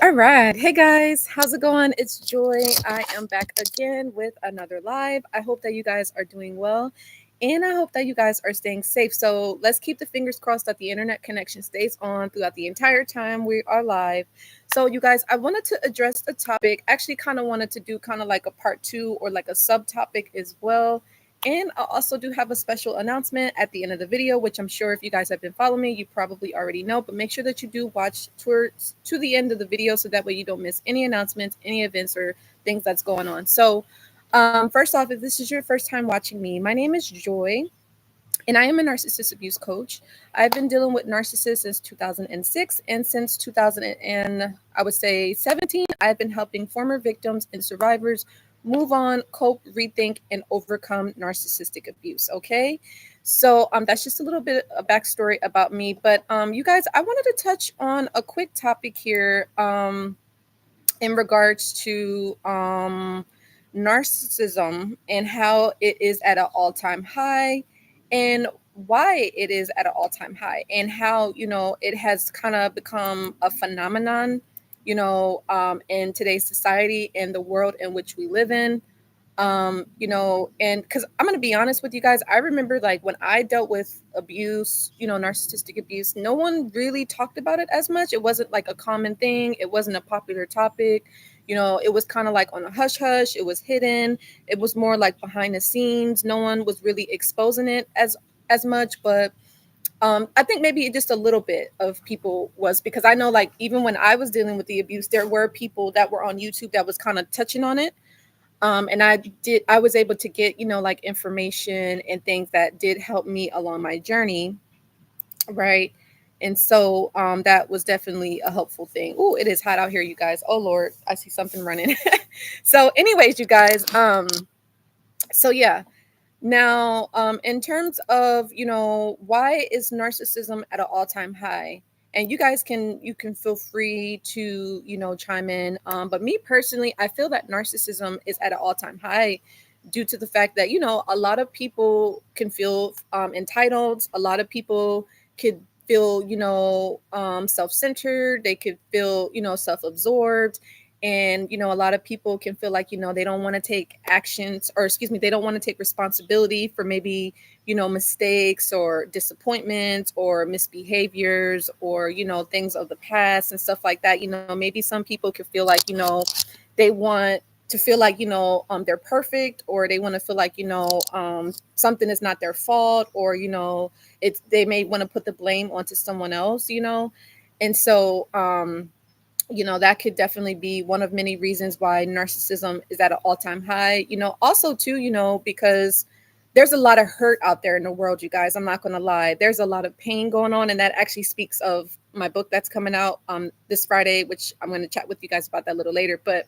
All right. Hey guys, how's it going? It's Joy. I am back again with another live. I hope that you guys are doing well and I hope that you guys are staying safe. So let's keep the fingers crossed that the internet connection stays on throughout the entire time we are live. So, you guys, I wanted to address a topic. Actually, kind of wanted to do kind of like a part two or like a subtopic as well. And I also do have a special announcement at the end of the video, which I'm sure if you guys have been following me, you probably already know. But make sure that you do watch towards to the end of the video so that way you don't miss any announcements, any events, or things that's going on. So, first off, if this is your first time watching me, my name is Joy, and I am a narcissist abuse coach. I've been dealing with narcissists since 2006, and since 2000 and I would say 17, I've been helping former victims and survivors move on, cope, rethink, and overcome narcissistic abuse. Okay, so that's just a little bit of backstory about me. But you guys, I wanted to touch on a quick topic here in regards to narcissism and how it is at an all-time high and why it is at an all-time high and how it has kind of become a phenomenon in today's society and the world in which we live in. And because I'm going to be honest with you guys, I remember like when I dealt with abuse, narcissistic abuse, no one really talked about it as much. It wasn't like a common thing. It wasn't a popular topic. It was kind of like on a hush hush. It was hidden. It was more like behind the scenes. No one was really exposing it as much. But I think maybe just a little bit of people was, because I know like even when I was dealing with the abuse, there were people that were on YouTube that was kind of touching on it. And I was able to get like information and things that did help me along my journey, right? And so that was definitely a helpful thing. Oh, it is hot out here, you guys. Oh Lord, I see something running. So anyways, you guys, so yeah. Now, in terms of, why is narcissism at an all-time high? And you can feel free to, chime in. But me personally, I feel that narcissism is at an all-time high due to the fact that, a lot of people can feel entitled. A lot of people could feel, self-centered. They could feel, self-absorbed. And a lot of people can feel like they don't want to take actions, or excuse me, they don't want to take responsibility for maybe mistakes or disappointments or misbehaviors or things of the past and stuff like that. Maybe some people could feel like they want to feel like they're perfect, or they want to feel like something is not their fault, or it's they may want to put the blame onto someone else. And so that could definitely be one of many reasons why narcissism is at an all-time high. Also too, because there's a lot of hurt out there in the world, you guys. I'm not going to lie. There's a lot of pain going on, and that actually speaks of my book that's coming out this Friday, which I'm going to chat with you guys about that a little later. But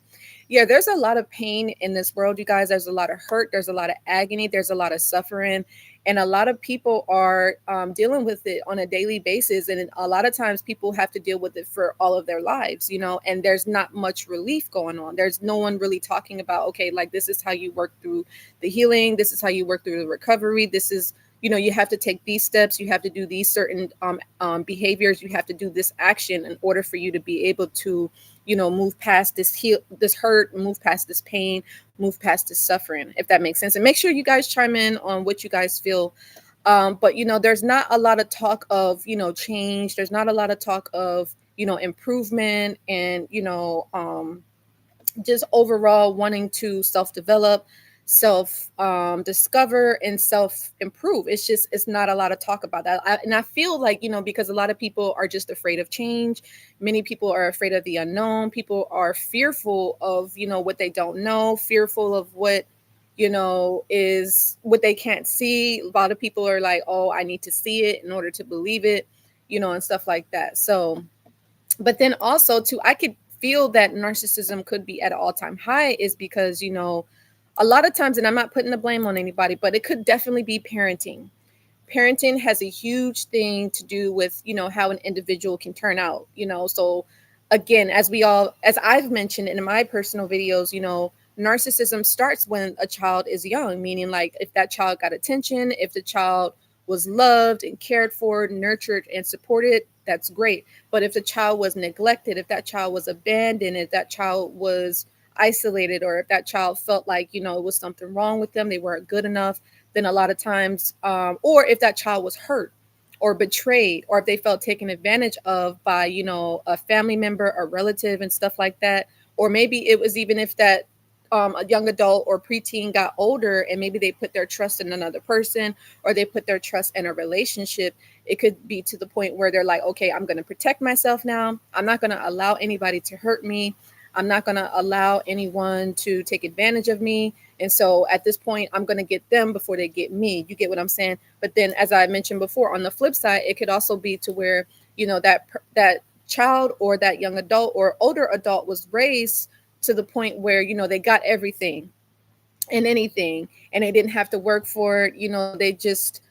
yeah, there's a lot of pain in this world, you guys. There's a lot of hurt. There's a lot of agony. There's a lot of suffering. And a lot of people are dealing with it on a daily basis. And a lot of times people have to deal with it for all of their lives, and there's not much relief going on. There's no one really talking about, okay, like this is how you work through the healing. This is how you work through the recovery. This is, you have to take these steps. You have to do these certain behaviors. You have to do this action in order for you to be able to, move past this hurt, move past this pain, move past this suffering, if that makes sense. And make sure you guys chime in on what you guys feel. But there's not a lot of talk of change. There's not a lot of talk of improvement and just overall wanting to self-develop, self discover, and self improve. It's not a lot of talk about that. And I feel like because a lot of people are just afraid of change. Many people are afraid of the unknown. People are fearful of what they don't know, fearful of what is what they can't see. A lot of people are like, oh, I need to see it in order to believe it, and stuff like that. So but then also too, I could feel that narcissism could be at an all-time high is because a lot of times, and I'm not putting the blame on anybody, but it could definitely be parenting has a huge thing to do with how an individual can turn out. So again, as I've mentioned in my personal videos, narcissism starts when a child is young, meaning like if that child got attention, if the child was loved and cared for, nurtured and supported, that's great. But if the child was neglected, if that child was abandoned, if that child was isolated, or if that child felt like, it was something wrong with them, they weren't good enough, then a lot of times, or if that child was hurt or betrayed, or if they felt taken advantage of by, a family member or relative and stuff like that, or maybe it was even if that a young adult or preteen got older and maybe they put their trust in another person, or they put their trust in a relationship, it could be to the point where they're like, okay, I'm going to protect myself now. I'm not going to allow anybody to hurt me. I'm not going to allow anyone to take advantage of me. And so at this point, I'm going to get them before they get me. You get what I'm saying? But then, as I mentioned before, on the flip side, it could also be to where, that child or that young adult or older adult was raised to the point where, they got everything and anything, and they didn't have to work for it. They just,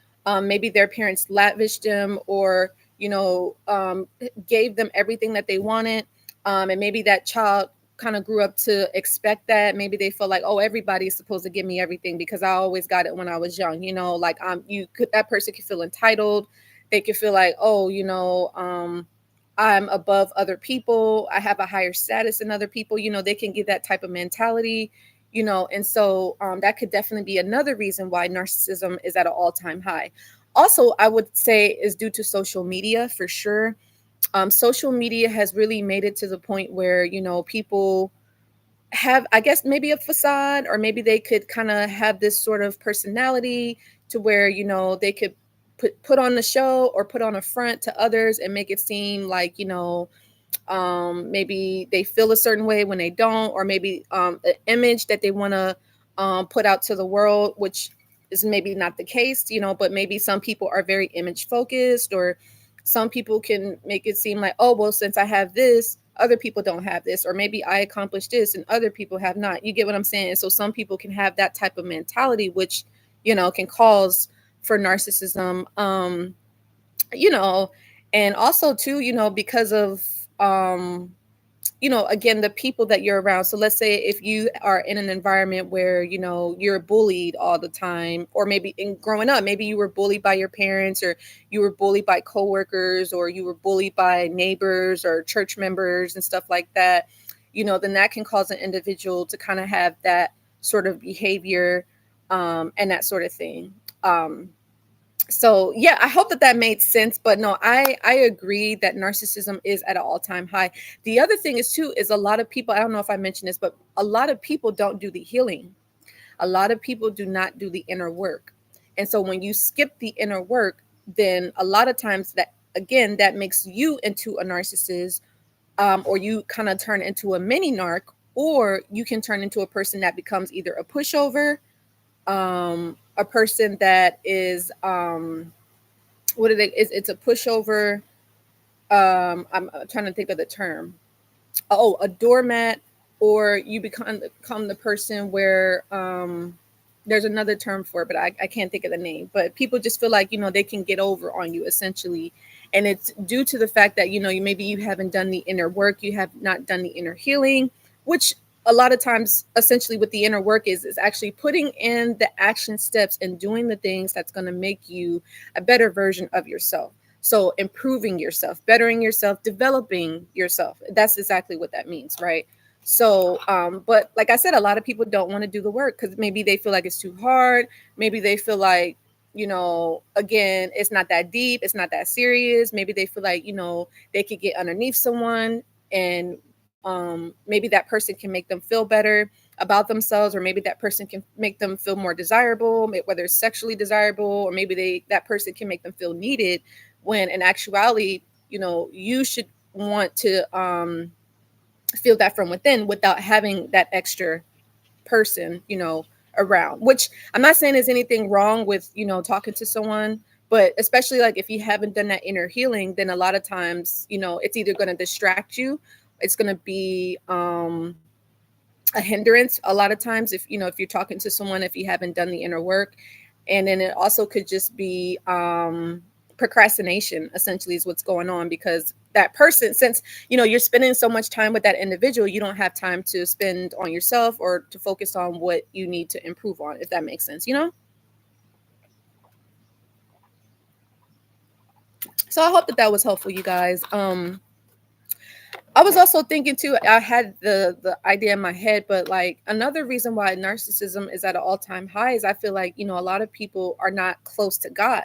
maybe their parents lavished them, or, gave them everything that they wanted. And maybe that child kind of grew up to expect that. Maybe they feel like, oh, everybody's supposed to give me everything because I always got it when I was young. Like, that person could feel entitled. They could feel like, oh, I'm above other people. I have a higher status than other people. They can get that type of mentality. And so that could definitely be another reason why narcissism is at an all-time high. Also, I would say is due to social media for sure. Social media has really made it to the point where, people have, I guess, maybe a facade, or maybe they could kind of have this sort of personality to where, they could put on the show or put on a front to others and make it seem like, maybe they feel a certain way when they don't, or maybe an image that they want to put out to the world, which is maybe not the case, but maybe some people are very image focused, or some people can make it seem like, oh, well, since I have this, other people don't have this, or maybe I accomplished this and other people have not. You get what I'm saying? And so some people can have that type of mentality, which, can cause for narcissism. You know, and also too, because of again, the people that you're around. So let's say if you are in an environment where, you're bullied all the time, or maybe in growing up, maybe you were bullied by your parents, or you were bullied by coworkers, or you were bullied by neighbors or church members and stuff like that, then that can cause an individual to kind of have that sort of behavior, and that sort of thing. So yeah, I hope that made sense. But no, I agree that narcissism is at an all-time high. The other thing is too, is a lot of people, I don't know if I mentioned this, but a lot of people don't do the healing. A lot of people do not do the inner work. And so when you skip the inner work, then a lot of times that, again, that makes you into a narcissist, or you kind of turn into a mini narc, or you can turn into a person that becomes either a pushover, a person that is, what are they, it's a pushover. I'm trying to think of the term. Oh, a doormat, or you become the person where, there's another term for it, but I can't think of the name. But people just feel like, they can get over on you essentially. And it's due to the fact that, maybe you haven't done the inner work, you have not done the inner healing, which a lot of times essentially what the inner work is actually putting in the action steps and doing the things that's going to make you a better version of yourself. So improving yourself, bettering yourself, developing yourself. That's exactly what that means, right? So, but like I said, a lot of people don't want to do the work because maybe they feel like it's too hard. Maybe they feel like, again, it's not that deep. It's not that serious. Maybe they feel like, they could get underneath someone, and maybe that person can make them feel better about themselves, or maybe that person can make them feel more desirable, whether it's sexually desirable, or maybe that person can make them feel needed, when in actuality, you should want to feel that from within without having that extra person, around. Which I'm not saying there's anything wrong with, talking to someone, but especially like if you haven't done that inner healing, then a lot of times, it's either going to distract you, it's going to be a hindrance a lot of times, if you're talking to someone, if you haven't done the inner work. And then it also could just be procrastination, essentially, is what's going on, because that person, since you're spending so much time with that individual, you don't have time to spend on yourself or to focus on what you need to improve on, if that makes sense. So I hope that that was helpful, you guys. I was also thinking too, I had the idea in my head, but like another reason why narcissism is at an all-time high is I feel like, a lot of people are not close to God.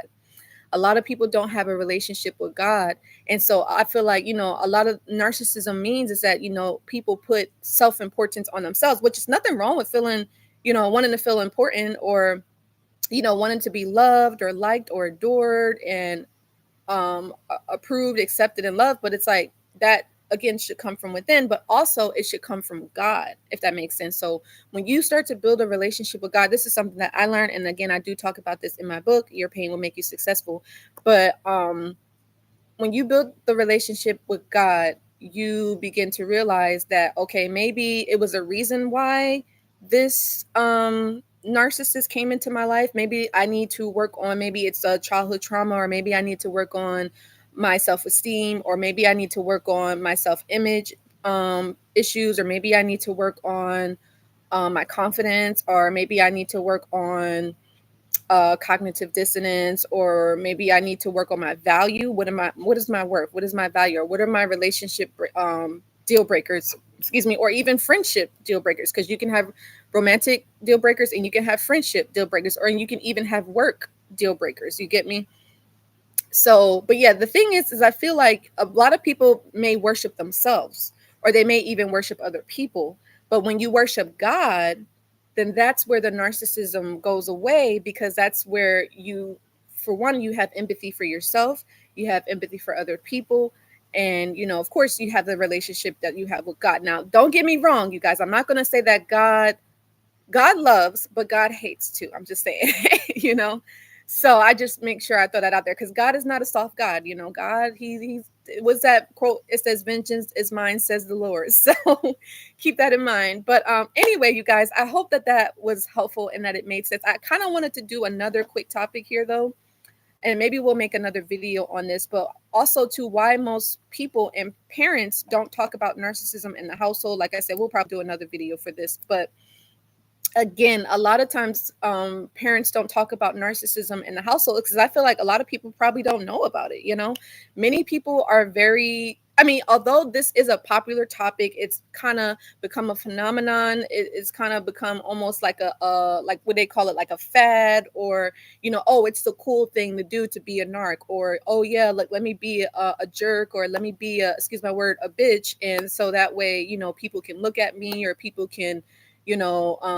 A lot of people don't have a relationship with God. And so I feel like, a lot of narcissism means is that, people put self-importance on themselves, which is nothing wrong with feeling, wanting to feel important, or, wanting to be loved or liked or adored and approved, accepted, and loved. But it's like that again should come from within, but also it should come from God, if that makes sense. So when you start to build a relationship with God, this is something that I learned, and again, I do talk about this in my book, Your Pain Will Make You Successful. But when you build the relationship with God, you begin to realize that, okay, maybe it was a reason why this narcissist came into my life. Maybe I need to work on, maybe it's a childhood trauma, or maybe I need to work on my self-esteem, or maybe I need to work on my self-image issues, or maybe I need to work on my confidence, or maybe I need to work on cognitive dissonance, or maybe I need to work on my value. What is my worth? What is my value? Or what are my relationship deal breakers? Excuse me, or even friendship deal breakers, because you can have romantic deal breakers and you can have friendship deal breakers, or you can even have work deal breakers. You get me? So, but yeah, the thing is I feel like a lot of people may worship themselves, or they may even worship other people. But when you worship God, then that's where the narcissism goes away, because that's where you, for one, you have empathy for yourself, you have empathy for other people. And, of course, you have the relationship that you have with God. Now, don't get me wrong, you guys. I'm not going to say that God loves, but God hates too. I'm just saying, you know. So I just make sure I throw that out there, because God is not a soft God. God, he's what's that quote? It says, "Vengeance is mine," says the Lord. So keep that in mind. But anyway, you guys, I hope that that was helpful and that it made sense. I kind of wanted to do another quick topic here, though, and maybe we'll make another video on this. But also, to why most people and parents don't talk about narcissism in the household. Like I said, we'll probably do another video for this, but again, a lot of times parents don't talk about narcissism in the household, because I feel like a lot of people probably don't know about it. Many people are very, I mean, although this is a popular topic, it's kind of become a phenomenon. It's kind of become almost like like what they call it, like a fad, or oh, it's the cool thing to do to be a narc, or oh yeah, like let me be a jerk, or let me be excuse my word, a bitch. And so that way, people can look at me, or people can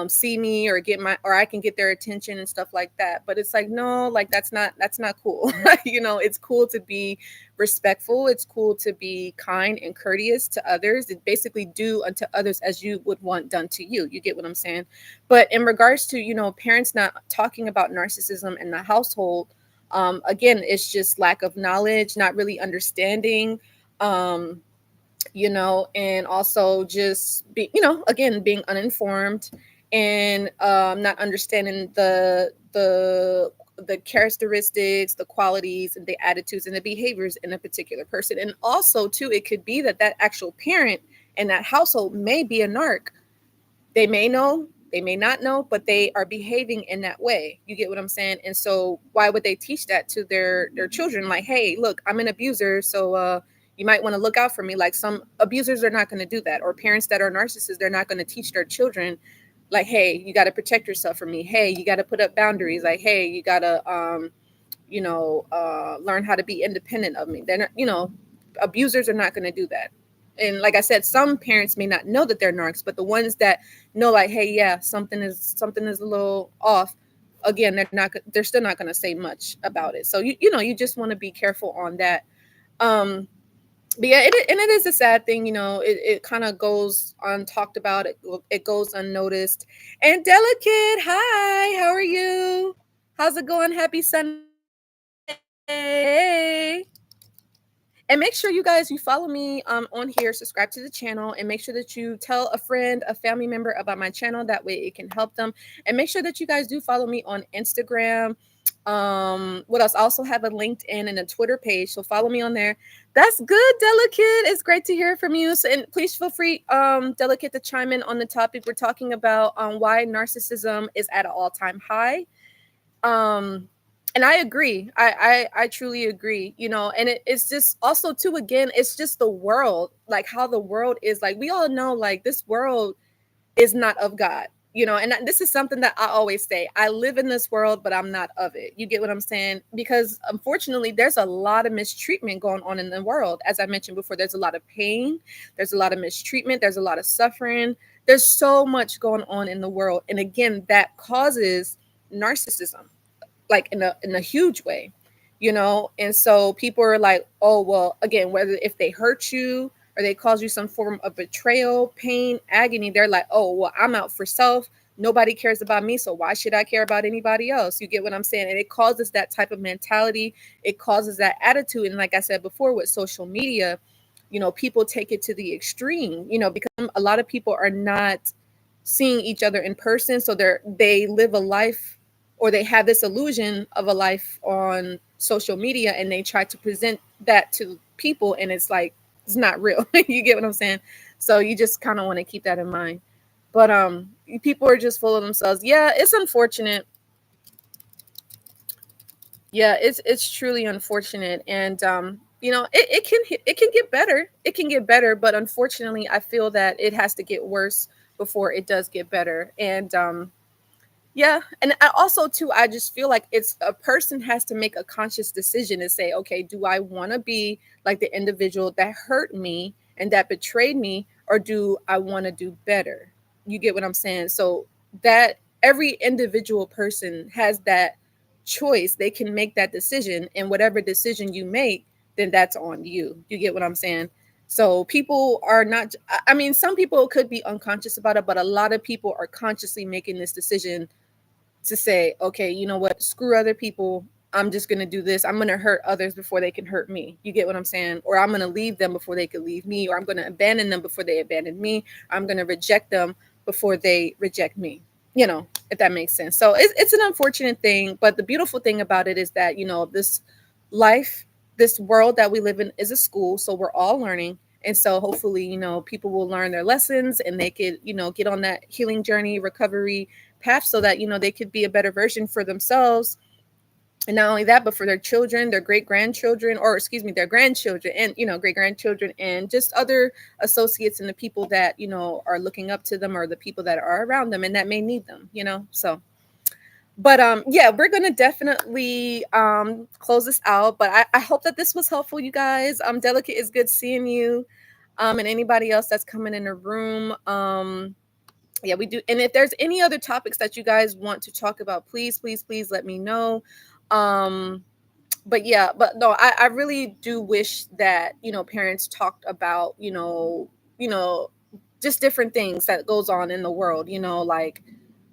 see me, or or I can get their attention and stuff like that. But it's like, no, like that's not cool. It's cool to be respectful. It's cool to be kind and courteous to others. It basically do unto others as you would want done to you. You get what I'm saying? But in regards to, parents not talking about narcissism in the household, again, it's just lack of knowledge, not really understanding. Um, and also just again, being uninformed, and not understanding the characteristics, the qualities, and the attitudes and the behaviors in a particular person. And also, too, it could be that that actual parent in that household may be a narc. They may know, they may not know, but they are behaving in that way. You get what I'm saying? And so why would they teach that to their children? Like, hey, look, I'm an abuser, so you might want to look out for me. Like, some abusers are not going to do that, or parents that are narcissists, they're not going to teach their children, like, hey, you got to protect yourself from me. Hey, you got to put up boundaries. Like, hey, you got to learn how to be independent of me. They're not, abusers are not going to do that. And like I said, some parents may not know that they're narcs, but the ones that know, like, hey, yeah, something is a little off. Again, they're still not going to say much about it. So you just want to be careful on that. Um, but yeah, it is a sad thing. It kind of goes untalked about. It goes unnoticed. And Delicate, hi, how are you? How's it going? Happy Sunday. Hey. And make sure you guys, you follow me on here, subscribe to the channel, and make sure that you tell a friend, a family member about my channel. That way it can help them. And make sure that you guys do follow me on Instagram. What else? I also have a LinkedIn and a Twitter page, so follow me on there. That's good, Delicate. It's great to hear from you. So, and please feel free, Delicate, to chime in on the topic. We're talking about why narcissism is at an all-time high. Um, And I agree. I truly agree, and it's just also too, again, it's just the world, like how the world is. Like, we all know, like, this world is not of God, and this is something that I always say. I live in this world, but I'm not of it. You get what I'm saying? Because unfortunately, there's a lot of mistreatment going on in the world. As I mentioned before, there's a lot of pain, there's a lot of mistreatment, there's a lot of suffering. There's so much going on in the world. And again, that causes narcissism, like in a huge way, and so people are like, oh, well, again, whether if they hurt you or they cause you some form of betrayal, pain, agony, they're like, oh, well, I'm out for self, nobody cares about me, so why should I care about anybody else? You get what I'm saying? And it causes that type of mentality, it causes that attitude. And like I said before, with social media, people take it to the extreme, because a lot of people are not seeing each other in person, so they live a life, or they have this illusion of a life on social media, and they try to present that to people, and it's like, it's not real. You get what I'm saying? So you just kind of want to keep that in mind. But people are just full of themselves. Yeah, it's unfortunate. Yeah, it's truly unfortunate. And it can get better. It can get better, but unfortunately, I feel that it has to get worse before it does get better. And yeah, and I also too, I just feel like it's a person has to make a conscious decision to say, okay, do I want to be like the individual that hurt me and that betrayed me, or do I want to do better? You get what I'm saying? So that every individual person has that choice. They can make that decision, and whatever decision you make, then that's on you. You get what I'm saying? So people are not, I mean, some people could be unconscious about it, but a lot of people are consciously making this decision to say, okay, you know what, screw other people. I'm just going to do this. I'm going to hurt others before they can hurt me. You get what I'm saying? Or I'm going to leave them before they can leave me, or I'm going to abandon them before they abandon me. I'm going to reject them before they reject me, if that makes sense. So it's an unfortunate thing, but the beautiful thing about it is that, this life, this world that we live in is a school. So we're all learning. And so hopefully, people will learn their lessons, and they could, get on that healing journey, recovery path, so that, they could be a better version for themselves. And not only that, but for their children, their great grandchildren, or excuse me, their grandchildren, and, great grandchildren, and just other associates and the people that, are looking up to them, or the people that are around them and that may need them, so. But yeah, we're gonna definitely close this out. But I hope that this was helpful, you guys. Delicate, is good seeing you. And anybody else that's coming in the room. Yeah, we do. And if there's any other topics that you guys want to talk about, please, please, please let me know. But yeah, but no, I really do wish that, parents talked about, just different things that goes on in the world, like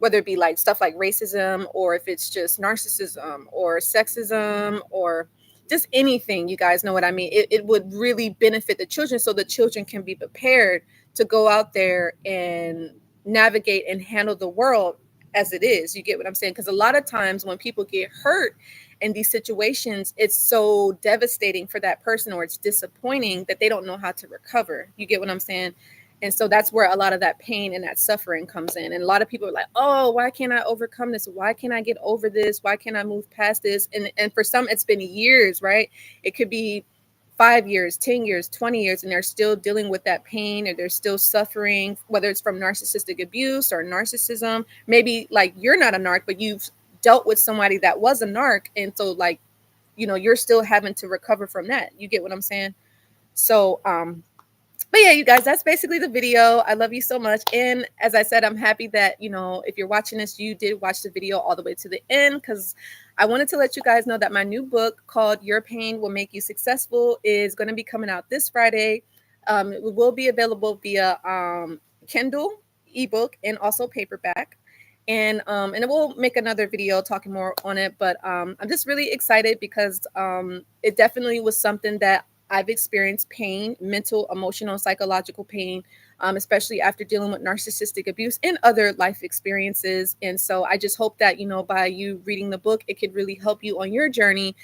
whether it be like stuff like racism, or if it's just narcissism or sexism, or just anything. You guys know what I mean? It would really benefit the children, so the children can be prepared to go out there and navigate and handle the world as it is. You get what I'm saying? Because a lot of times when people get hurt in these situations, it's so devastating for that person, or it's disappointing that they don't know how to recover. You get what I'm saying? And so that's where a lot of that pain and that suffering comes in. And a lot of people are like, oh, why can't I overcome this? Why can't I get over this? Why can't I move past this? And for some, it's been years, right? It could be 5 years, 10 years, 20 years, and they're still dealing with that pain, or they're still suffering, whether it's from narcissistic abuse or narcissism. Maybe like you're not a narc, but you've dealt with somebody that was a narc. And so like, you're still having to recover from that. You get what I'm saying? So, but yeah, you guys, that's basically the video. I love you so much. And as I said, I'm happy that, if you're watching this, you did watch the video all the way to the end, because I wanted to let you guys know that my new book called Your Pain Will Make You Successful is going to be coming out this Friday. It will be available via Kindle, ebook, and also paperback. And it will make another video talking more on it. But I'm just really excited because it definitely was something that I've experienced pain, mental, emotional, psychological pain, especially after dealing with narcissistic abuse and other life experiences. And so I just hope that, by you reading the book, it could really help you on your journey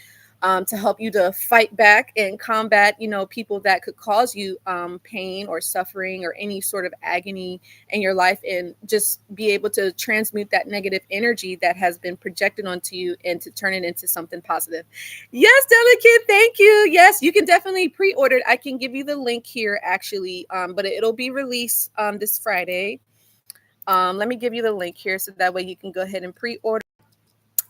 to help you to fight back and combat, people that could cause you pain or suffering or any sort of agony in your life, and just be able to transmute that negative energy that has been projected onto you and to turn it into something positive. Yes, Delicate, thank you. Yes, you can definitely pre-order it. I can give you the link here actually, but it'll be released this Friday. Let me give you the link here so that way you can go ahead and pre-order.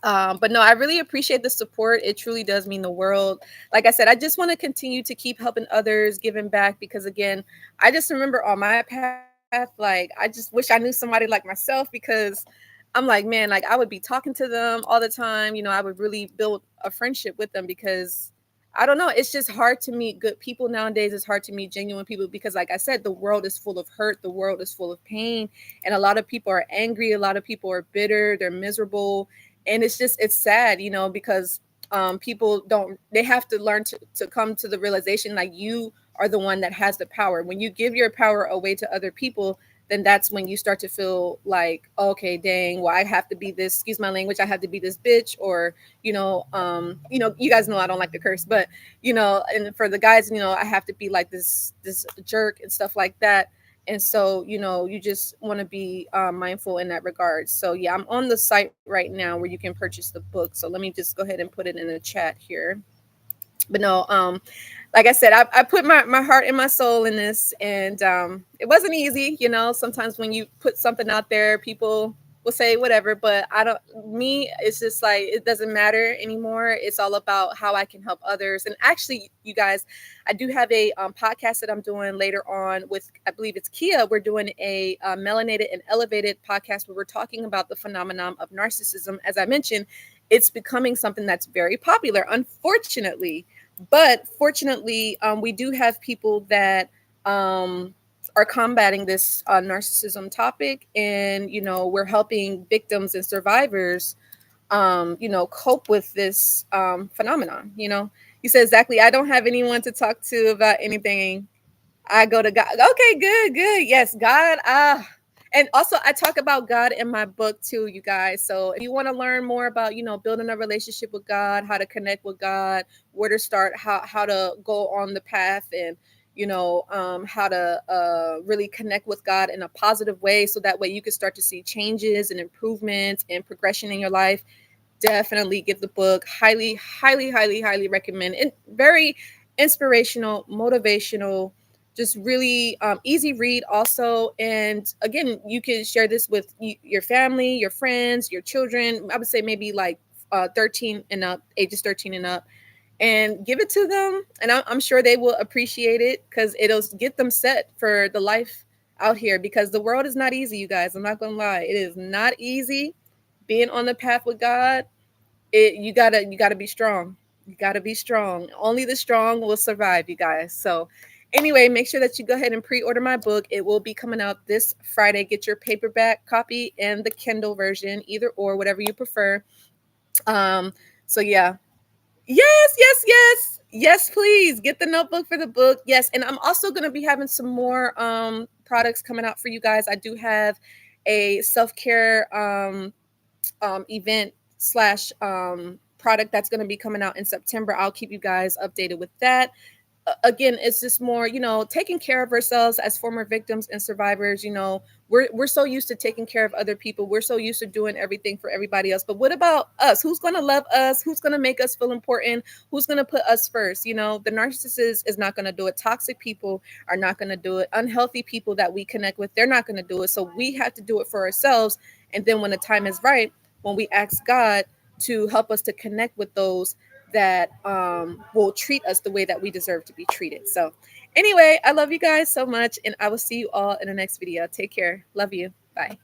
But no, I really appreciate the support. It truly does mean the world. Like I said, I just want to continue to keep helping others, giving back, because again, I just remember on my path, like I just wish I knew somebody like myself, because I'm like, man, like I would be talking to them all the time. I would really build a friendship with them, because I don't know, it's just hard to meet good people nowadays. It's hard to meet genuine people because, like I said, the world is full of hurt, the world is full of pain, and a lot of people are angry, a lot of people are bitter, they're miserable, and it's sad, because people don't, they have to learn to come to the realization like you are the one that has the power. When you give your power away to other people, then that's when you start to feel like, okay, dang, well, I have to be this, excuse my language, I have to be this bitch, or you guys know I don't like to curse, but and for the guys, I have to be like this jerk and stuff like that. And so, you just want to be mindful in that regard. So yeah, I'm on the site right now where you can purchase the book. So let me just go ahead and put it in the chat here. But no, like I said, I put my heart and my soul in this, and it wasn't easy. Sometimes when you put something out there, people will say whatever, but I don't, me, it's just like, it doesn't matter anymore. It's all about how I can help others. And actually, you guys, I do have a podcast that I'm doing later on with, I believe it's Kia. We're doing a melanated and elevated podcast where we're talking about the phenomenon of narcissism. As I mentioned, it's becoming something that's very popular, unfortunately. But fortunately, we do have people that are combating this narcissism topic, and we're helping victims and survivors, cope with this phenomenon. You said exactly. I don't have anyone to talk to about anything. I go to God. Okay, good, good. Yes, God. And also I talk about God in my book too, you guys. So if you want to learn more about, building a relationship with God, how to connect with God, where to start, how to go on the path, and how to really connect with God in a positive way, so that way you can start to see changes and improvements and progression in your life, definitely get the book. Highly, highly, highly, highly recommend. And very inspirational, motivational, just really easy read also. And again, you can share this with your family, your friends, your children. I would say maybe like 13 and up, ages 13 and up, and give it to them. And I'm sure they will appreciate it, because it'll get them set for the life out here, because the world is not easy, you guys. I'm not going to lie. It is not easy being on the path with God. You gotta be strong. You gotta be strong. Only the strong will survive, you guys. So anyway, make sure that you go ahead and pre-order my book. It will be coming out this Friday. Get your paperback copy and the Kindle version, either or, whatever you prefer. So yeah. Yes, yes, yes. Yes, please get the notebook for the book. Yes, and I'm also going to be having some more products coming out for you guys. I do have a self-care event slash product that's going to be coming out in September. I'll keep you guys updated with that. Again, it's just more, taking care of ourselves as former victims and survivors. We're so used to taking care of other people. We're so used to doing everything for everybody else. But what about us? Who's going to love us? Who's going to make us feel important? Who's going to put us first? The narcissist is not going to do it. Toxic people are not going to do it. Unhealthy people that we connect with, they're not going to do it. So we have to do it for ourselves. And then when the time is right, when we ask God to help us to connect with those that will treat us the way that we deserve to be treated. So anyway, I love you guys so much, and I will see you all in the next video. Take care. Love you. Bye.